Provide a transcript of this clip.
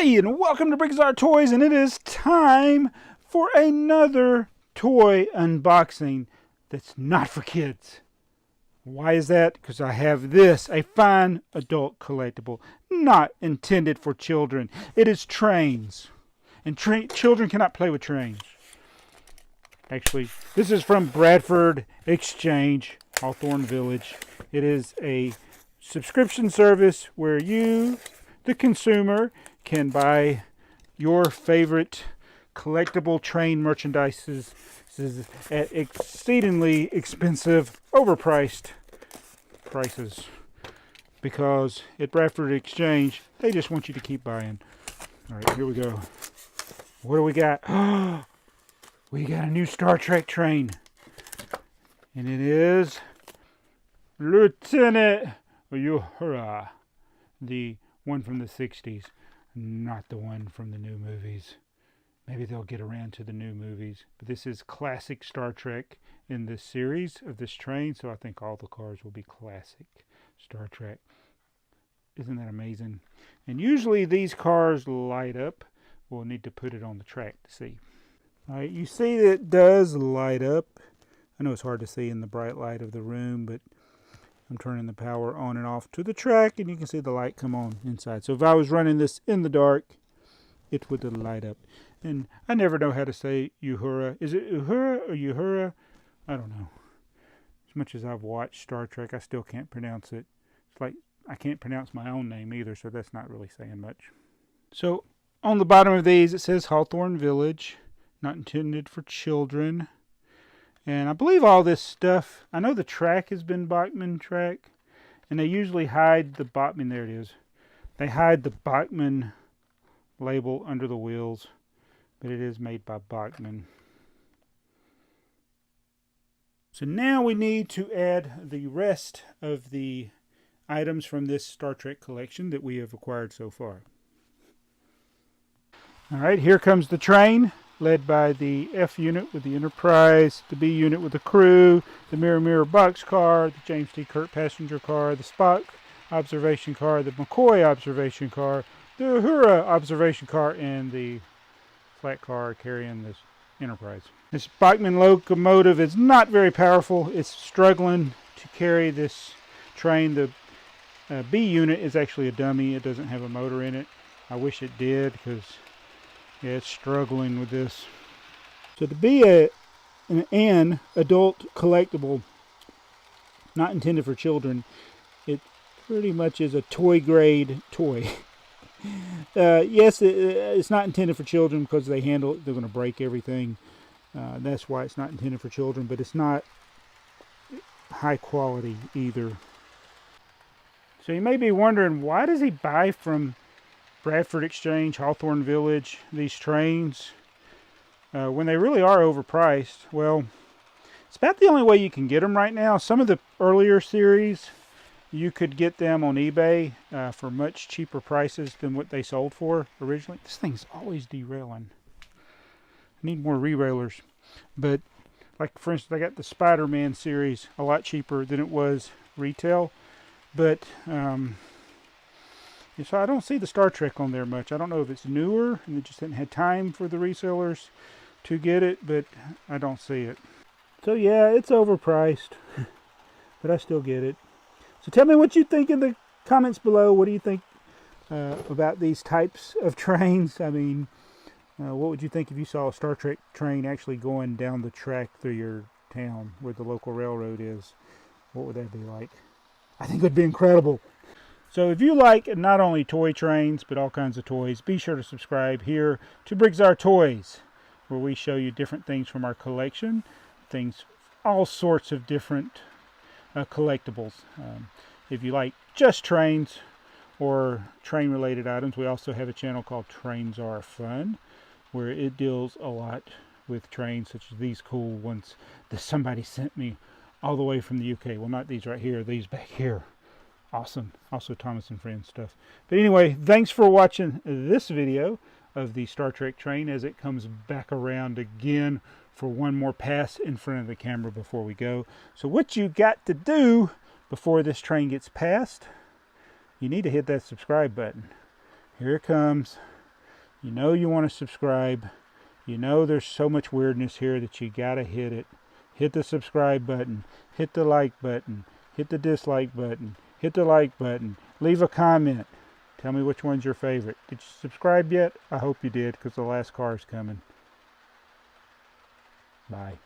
Hey, and welcome to BrickTsar Toys, and it is time for another toy unboxing that's not for kids. Why is that? Because I have this, a fine adult collectible, not intended for children. It is trains, and children cannot play with trains. Actually, this is from Bradford Exchange, Hawthorne Village. It is a subscription service where you, the consumer, can buy your favorite collectible train merchandises at exceedingly expensive, overpriced prices. Because at Bradford Exchange, they just want you to keep buying. All right, here we go. What do we got? We got a new Star Trek train. And it is Lieutenant Uhura, the one from the 60s. Not the one from the new movies. Maybe they'll get around to the new movies. But this is classic Star Trek in this series of this train. So I think all the cars will be classic Star Trek. Isn't that amazing? And usually these cars light up. We'll need to put it on the track to see. Alright, you see that it does light up. I know it's hard to see in the bright light of the room, but I'm turning the power on and off to the track, and you can see the light come on inside. So if I was running this in the dark, it would light up. And I never know how to say Uhura. Is it Uhura or Uhura? I don't know. As much as I've watched Star Trek, I still can't pronounce it. It's like I can't pronounce my own name either, so that's not really saying much. So on the bottom of these, it says Hawthorne Village, not intended for children. And I believe all this stuff, I know the track has been Bachmann track, and they usually hide the Bachmann, there it is. They hide the Bachmann label under the wheels, but it is made by Bachmann. So now we need to add the rest of the items from this Star Trek collection that we have acquired so far. Alright, here comes the train, led by the F unit with the Enterprise, the B unit with the crew, the Mirror boxcar, the James T. Kirk passenger car, the Spock observation car, the McCoy observation car, the Uhura observation car, and the flat car carrying this Enterprise. This Bachmann locomotive is not very powerful. It's struggling to carry this train. The B unit is actually a dummy. It doesn't have a motor in it. I wish it did, because yeah, it's struggling with this. So to be an adult collectible, not intended for children, it pretty much is a toy grade toy. Yes, it's not intended for children because they handle it. They're going to break everything. That's why it's not intended for children, but it's not high quality either. So you may be wondering, why does he buy from Bradford Exchange, Hawthorne Village, these trains, when they really are overpriced? Well, it's about the only way you can get them right now. Some of the earlier series, you could get them on eBay for much cheaper prices than what they sold for originally. This thing's always derailing. I need more re-railers. But, like for instance, I got the Spider-Man series a lot cheaper than it was retail. But, so I don't see the Star Trek on there much. I don't know if it's newer and they just didn't have time for the resellers to get it, but I don't see it. So yeah, it's overpriced, but I still get it. So tell me what you think in the comments below. What do you think about these types of trains? I mean, what would you think if you saw a Star Trek train actually going down the track through your town where the local railroad is? What would that be like? I think it would be incredible. So if you like not only toy trains, but all kinds of toys, be sure to subscribe here to BrickTsar Toys, where we show you different things from our collection, all sorts of different collectibles. If you like just trains or train-related items, we also have a channel called Trains Are Fun, where it deals a lot with trains, such as these cool ones that somebody sent me all the way from the UK. Well, not these right here, these back here. Awesome. Also Thomas and Friends stuff. But anyway, thanks for watching this video of the Star Trek train as it comes back around again for one more pass in front of the camera before we go. So what you got to do before this train gets passed, you need to hit that subscribe button. Here it comes. You know you want to subscribe. You know there's so much weirdness here that you gotta hit it. Hit the subscribe button. Hit the like button. Hit the dislike button. Hit the like button. Leave a comment. Tell me which one's your favorite. Did you subscribe yet? I hope you did, because the last car is coming. Bye.